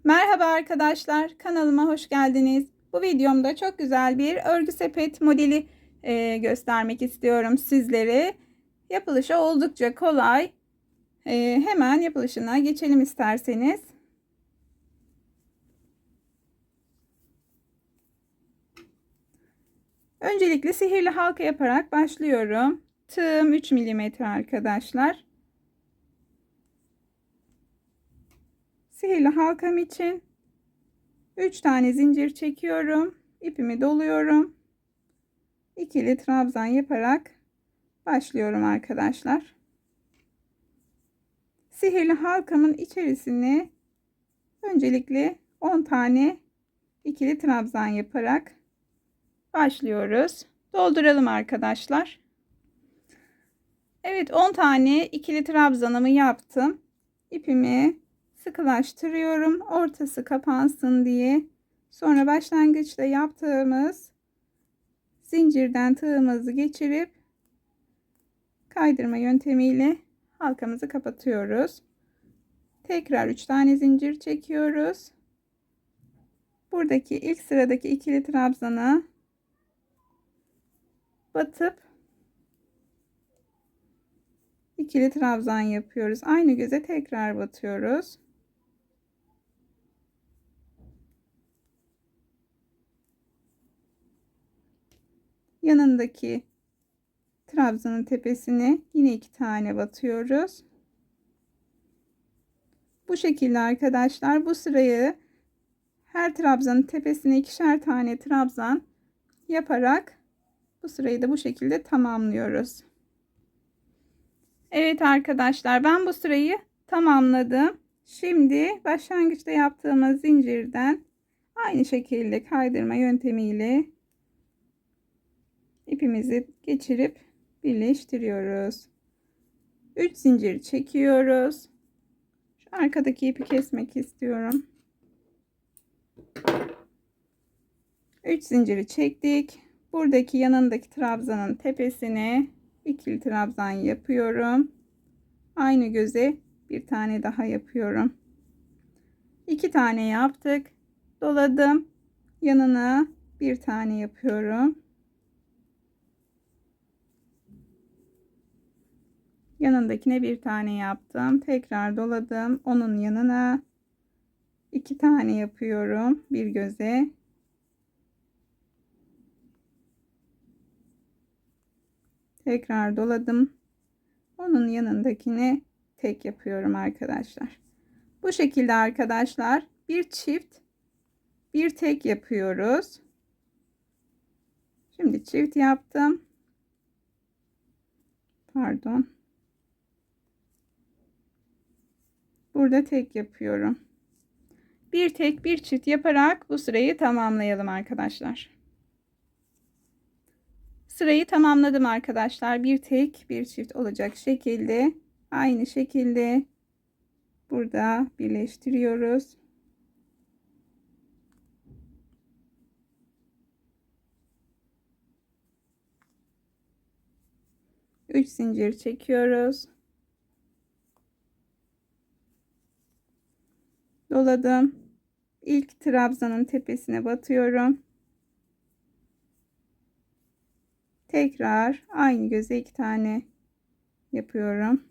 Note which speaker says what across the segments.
Speaker 1: Merhaba arkadaşlar, kanalıma hoş geldiniz. Bu videomda çok güzel bir örgü sepet modeli göstermek istiyorum sizlere. Yapılışı oldukça kolay. Hemen yapılışına geçelim isterseniz. Öncelikle sihirli halka yaparak başlıyorum. Tığım 3 milimetre arkadaşlar. Sihirli halkam için 3 tane zincir çekiyorum. İpimi doluyorum. İkili trabzan yaparak başlıyorum arkadaşlar. Sihirli halkamın içerisine öncelikle 10 tane ikili trabzan yaparak başlıyoruz. Dolduralım arkadaşlar. Evet, 10 tane ikili trabzanımı yaptım. İpimi sıkılaştırıyorum. Ortası kapansın diye. Sonra başlangıçta yaptığımız zincirden tığımızı geçirip kaydırma yöntemiyle halkamızı kapatıyoruz. Tekrar 3 tane zincir çekiyoruz. Buradaki ilk sıradaki ikili trabzana batıp ikili trabzan yapıyoruz. Aynı göze tekrar batıyoruz. Yanındaki trabzanın tepesine yine 2 tane batıyoruz. Bu şekilde arkadaşlar bu sırayı her trabzanın tepesine 2'şer tane trabzan yaparak bu sırayı da bu şekilde tamamlıyoruz. Evet arkadaşlar, ben bu sırayı tamamladım. Şimdi başlangıçta yaptığımız zincirden aynı şekilde kaydırma yöntemiyle ipimizi geçirip birleştiriyoruz. 3 zincir çekiyoruz. Şu arkadaki ipi kesmek istiyorum. 3 zinciri çektik. Buradaki yanındaki trabzanın tepesine ikili trabzan yapıyorum. Aynı göze bir tane daha yapıyorum. 2 tane yaptık. Doladım. Yanına bir tane yapıyorum. Yanındakine bir tane yaptım. Tekrar doladım. Onun yanına 2 tane yapıyorum. Bir göze. Tekrar doladım. Onun yanındakine tek yapıyorum arkadaşlar. Bu şekilde arkadaşlar bir çift bir tek yapıyoruz. Şimdi çift yaptım. Pardon. Burada tek yapıyorum. Bir tek bir çift yaparak bu sırayı tamamlayalım arkadaşlar. Sırayı tamamladım arkadaşlar. Bir tek bir çift olacak şekilde aynı şekilde burada birleştiriyoruz. Üç zincir çekiyoruz. Doladım. İlk trabzanın tepesine batıyorum. Tekrar aynı göze 2 tane yapıyorum.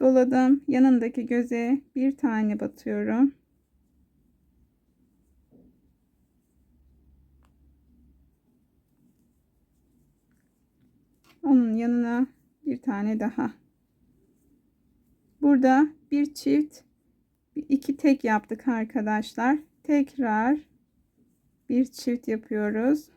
Speaker 1: Doladım. Yanındaki göze bir tane batıyorum. Onun yanına bir tane daha. Burada bir çift, iki tek yaptık arkadaşlar. Tekrar bir çift yapıyoruz.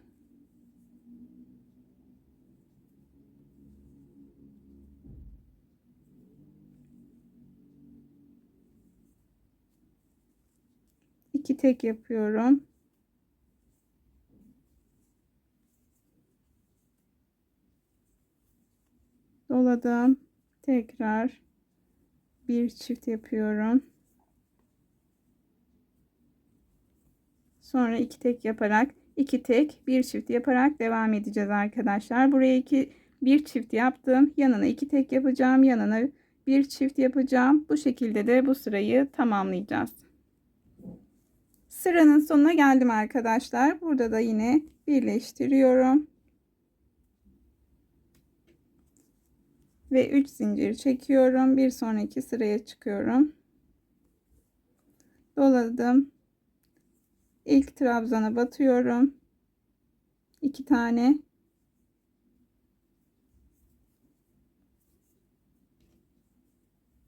Speaker 1: İki tek yapıyorum. Doladım. Tekrar bir çift yapıyorum. Sonra iki tek yaparak iki tek bir çift yaparak devam edeceğiz arkadaşlar. Buraya iki bir çift yaptım. Yanına 2 tek yapacağım. Yanına bir çift yapacağım. Bu şekilde de bu sırayı tamamlayacağız. Sıranın sonuna geldim arkadaşlar. Burada da yine birleştiriyorum. Ve 3 zincir çekiyorum. Bir sonraki sıraya çıkıyorum. Doladım. İlk trabzana batıyorum. 2 tane.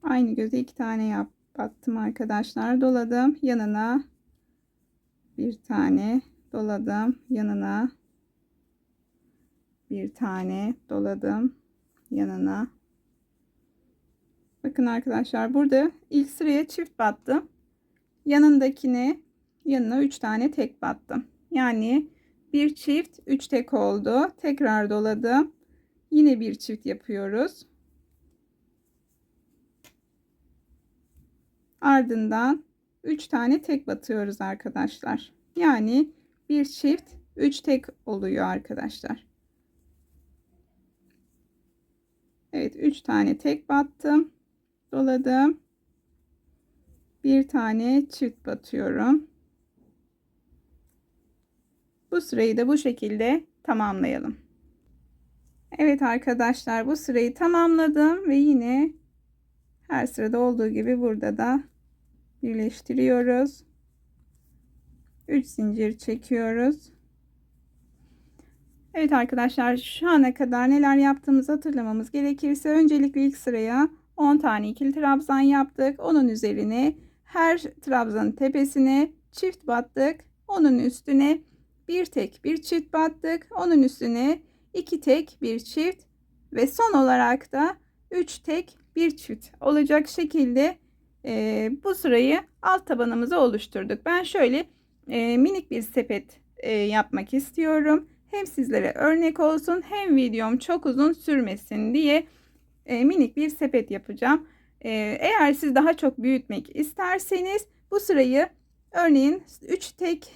Speaker 1: Aynı göze 2 tane battım arkadaşlar. Doladım. Yanına bir tane doladım. Yanına bir tane doladım. Yanına. Bakın arkadaşlar, burada ilk sıraya çift battım. Yanına 3 tane tek battım. Yani bir çift 3 tek oldu. Tekrar doladım. Yine bir çift yapıyoruz. Ardından 3 tane tek batıyoruz arkadaşlar. Yani bir çift 3 tek oluyor arkadaşlar. Evet, 3 tane tek battım. Doladım. Bir tane çift batıyorum. Bu sırayı da bu şekilde tamamlayalım. Evet arkadaşlar, bu sırayı tamamladım ve yine her sırada olduğu gibi burada da birleştiriyoruz. 3 zincir çekiyoruz. Evet arkadaşlar, şu ana kadar neler yaptığımızı hatırlamamız gerekirse öncelikle ilk sıraya 10 tane ikili trabzan yaptık. Onun üzerine her trabzanın tepesine çift battık. Onun üstüne bir tek bir çift battık. Onun üstüne 2 tek bir çift ve son olarak da 3 tek bir çift olacak şekilde bu sırayı alt tabanımızı oluşturduk. Ben şöyle minik bir sepet yapmak istiyorum. Hem sizlere örnek olsun hem videom çok uzun sürmesin diye minik bir sepet yapacağım. Eğer siz daha çok büyütmek isterseniz bu sırayı örneğin 3 tek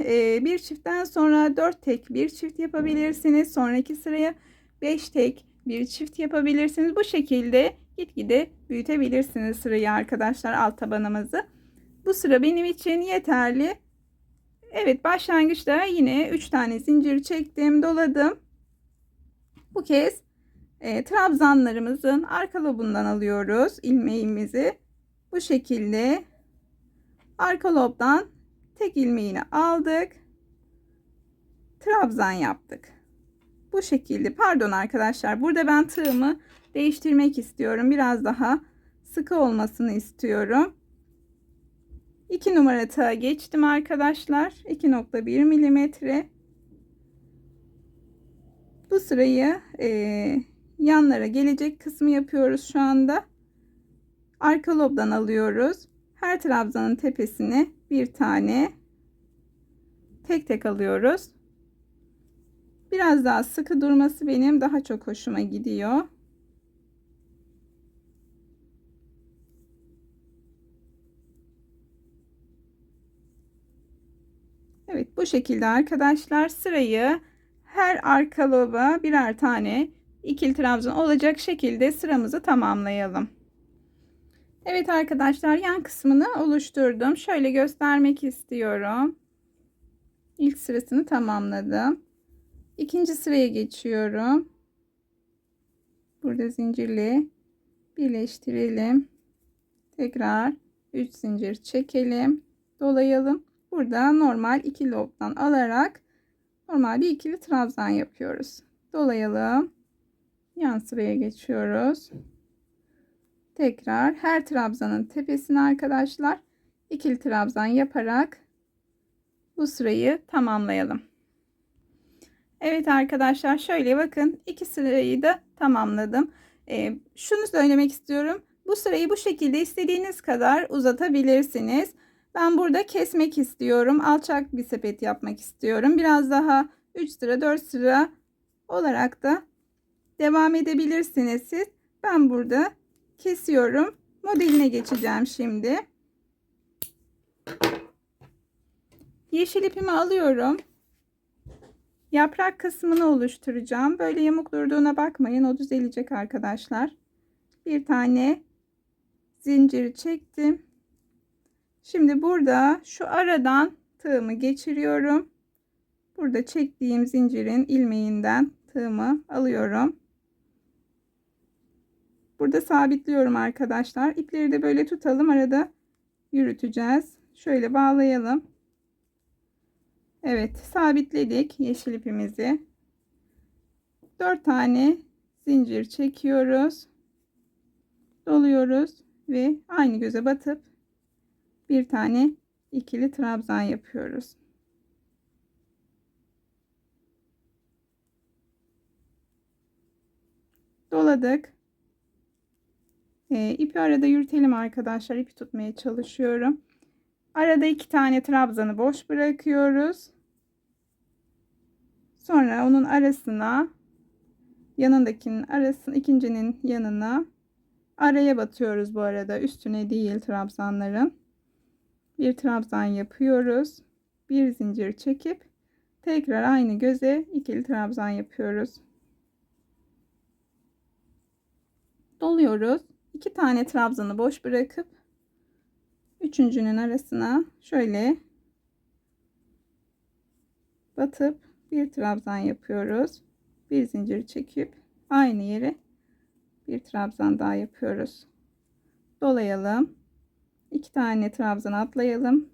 Speaker 1: bir çiftten sonra 4 tek bir çift yapabilirsiniz. Sonraki sıraya 5 tek bir çift yapabilirsiniz. Bu şekilde gitgide büyütebilirsiniz sırayı arkadaşlar, alt tabanımızı. Bu sıra benim için yeterli. Evet, başlangıçta yine 3 tane zincir çektim, doladım. Bu kez trabzanlarımızın arka lobundan alıyoruz ilmeğimizi. Bu şekilde arka lobdan tek ilmeğini aldık. Trabzan yaptık. Bu şekilde, pardon arkadaşlar, burada ben tığımı değiştirmek istiyorum. Biraz daha sıkı olmasını istiyorum. 2 numara tığa geçtim arkadaşlar. 2,1 milimetre. Bu sırayı yanlara gelecek kısmı yapıyoruz şu anda. Arka lobdan alıyoruz. Her trabzanın tepesine bir tane tek tek alıyoruz. Biraz daha sıkı durması benim daha çok hoşuma gidiyor. Evet, bu şekilde arkadaşlar sırayı her arka loba birer tane ikili trabzan olacak şekilde sıramızı tamamlayalım. Evet arkadaşlar, yan kısmını oluşturdum. Şöyle göstermek istiyorum. İlk sırasını tamamladım. İkinci sıraya geçiyorum. Burada zincirle birleştirelim. Tekrar 3 zincir çekelim. Dolayalım. Burada normal 2 lobdan alarak normal bir ikili trabzan yapıyoruz. Dolayalım. Yan sıraya geçiyoruz. Tekrar her trabzanın tepesine arkadaşlar ikili trabzan yaparak bu sırayı tamamlayalım. Evet arkadaşlar, şöyle bakın, 2 sırayı da tamamladım. Şunu söylemek istiyorum. Bu sırayı bu şekilde istediğiniz kadar uzatabilirsiniz. Ben burada kesmek istiyorum. Alçak bir sepet yapmak istiyorum. Biraz daha 3 sıra 4 sıra olarak da devam edebilirsiniz siz. Ben burada kesiyorum. Modeline geçeceğim şimdi. Yeşil ipimi alıyorum. Yaprak kısmını oluşturacağım. Böyle yamuk durduğuna bakmayın. O düzelecek arkadaşlar. Bir tane zinciri çektim. Şimdi burada şu aradan tığımı geçiriyorum. Burada çektiğim zincirin ilmeğinden tığımı alıyorum. Burada sabitliyorum arkadaşlar. İpleri de böyle tutalım. Arada yürüteceğiz. Şöyle bağlayalım. Evet, sabitledik yeşil ipimizi. 4 tane zincir çekiyoruz. Doluyoruz ve aynı göze batıp bir tane ikili trabzan yapıyoruz. Doladık. İpi arada yürütelim arkadaşlar. İpi tutmaya çalışıyorum. Arada 2 tane trabzanı boş bırakıyoruz. Sonra onun arasına, yanındakinin arasına, ikincinin yanına araya batıyoruz bu arada. Üstüne değil trabzanların. Bir trabzan yapıyoruz. Bir zincir çekip tekrar aynı göze ikili trabzan yapıyoruz. Doluyoruz. 2 tane trabzanı boş bırakıp üçüncünün arasına şöyle batıp bir trabzan yapıyoruz. Bir zincir çekip aynı yere bir trabzan daha yapıyoruz. Dolayalım. 2 tane trabzan atlayalım.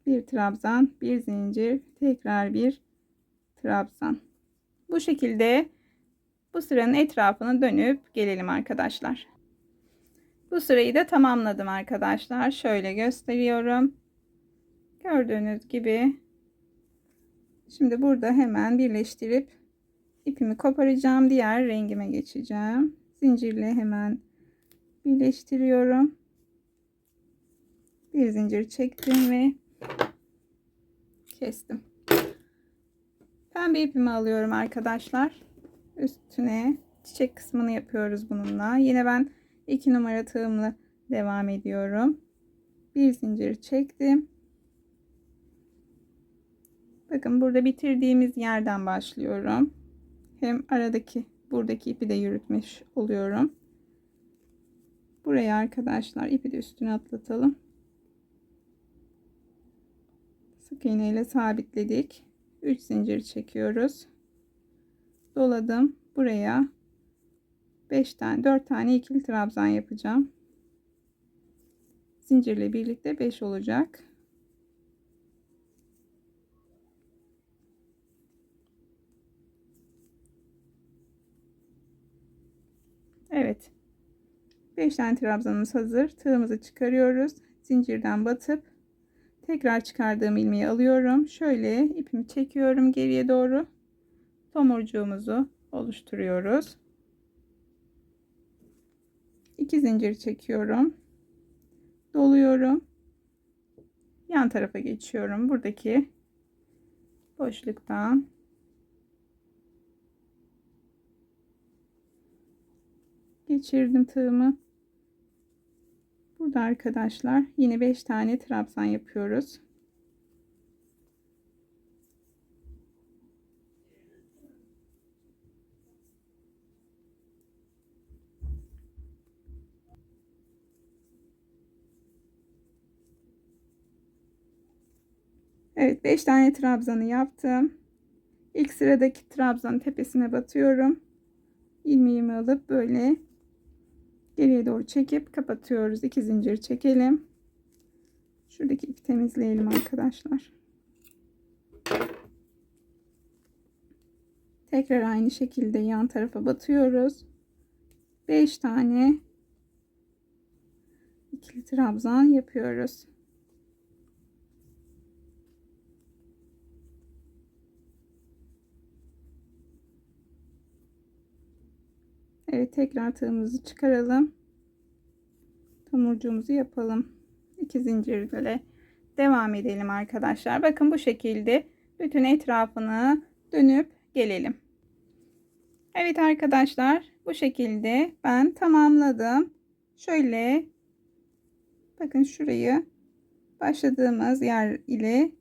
Speaker 1: Bir trabzan, bir zincir, tekrar bir trabzan. Bu şekilde bu sıranın etrafını dönüp gelelim arkadaşlar. Bu sırayı da tamamladım arkadaşlar. Şöyle gösteriyorum. Gördüğünüz gibi. Şimdi burada hemen birleştirip ipimi koparacağım. Diğer rengime geçeceğim. Zincirle hemen birleştiriyorum. Bir zincir çektim ve kestim. Pembe ipimi alıyorum arkadaşlar. Üstüne çiçek kısmını yapıyoruz bununla. Yine ben 2 numara tığımla devam ediyorum. Bir zincir çektim. Bakın burada bitirdiğimiz yerden başlıyorum. Hem aradaki buradaki ipi de yürütmüş oluyorum. Buraya arkadaşlar ipi de üstüne atlatalım. Sık iğne ile sabitledik. 3 zincir çekiyoruz. Doladım. Buraya 4 tane ikili trabzan yapacağım. Zincirle birlikte 5 olacak. Evet. 5 tane trabzanımız hazır. Tığımızı çıkarıyoruz. Zincirden batıp tekrar çıkardığım ilmeği alıyorum. Şöyle ipimi çekiyorum geriye doğru. Tomurcuğumuzu oluşturuyoruz. 2 zincir çekiyorum. Doluyorum. Yan tarafa geçiyorum. Buradaki boşluktan geçirdim tığımı. Burada arkadaşlar yine 5 tane trabzan yapıyoruz. Evet, 5 tane trabzanı yaptım. İlk sıradaki trabzanın tepesine batıyorum. İlmeğimi alıp böyle geriye doğru çekip kapatıyoruz. 2 zincir çekelim. Şuradaki ipi temizleyelim arkadaşlar. Tekrar aynı şekilde yan tarafa batıyoruz. 5 tane ikili trabzan yapıyoruz. Evet, tekrar tığımızı çıkaralım. Tomurcuğumuzu yapalım. 2 zincirle devam edelim arkadaşlar. Bakın bu şekilde bütün etrafını dönüp gelelim. Evet arkadaşlar, bu şekilde ben tamamladım. Şöyle bakın şurayı başladığımız yer ile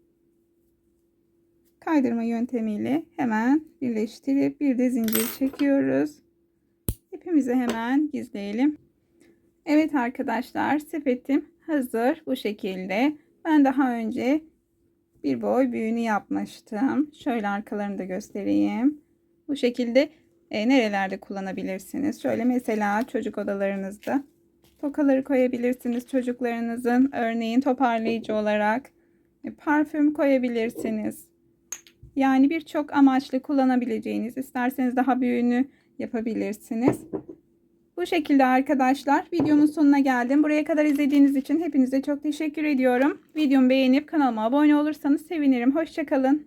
Speaker 1: kaydırma yöntemiyle hemen birleştirip bir de zincir çekiyoruz. İpimizi hemen gizleyelim. Evet arkadaşlar, sepetim hazır bu şekilde. Ben daha önce bir boy büyüğünü yapmıştım. Şöyle arkalarını da göstereyim. Bu şekilde nerelerde kullanabilirsiniz? Şöyle mesela çocuk odalarınızda tokaları koyabilirsiniz çocuklarınızın. Örneğin toparlayıcı olarak parfüm koyabilirsiniz. Yani birçok amaçlı kullanabileceğiniz, isterseniz daha büyüğünü yapabilirsiniz. Bu şekilde arkadaşlar, videomun sonuna geldim. Buraya kadar izlediğiniz için hepinize çok teşekkür ediyorum. Videomu beğenip kanalıma abone olursanız sevinirim. Hoşça kalın.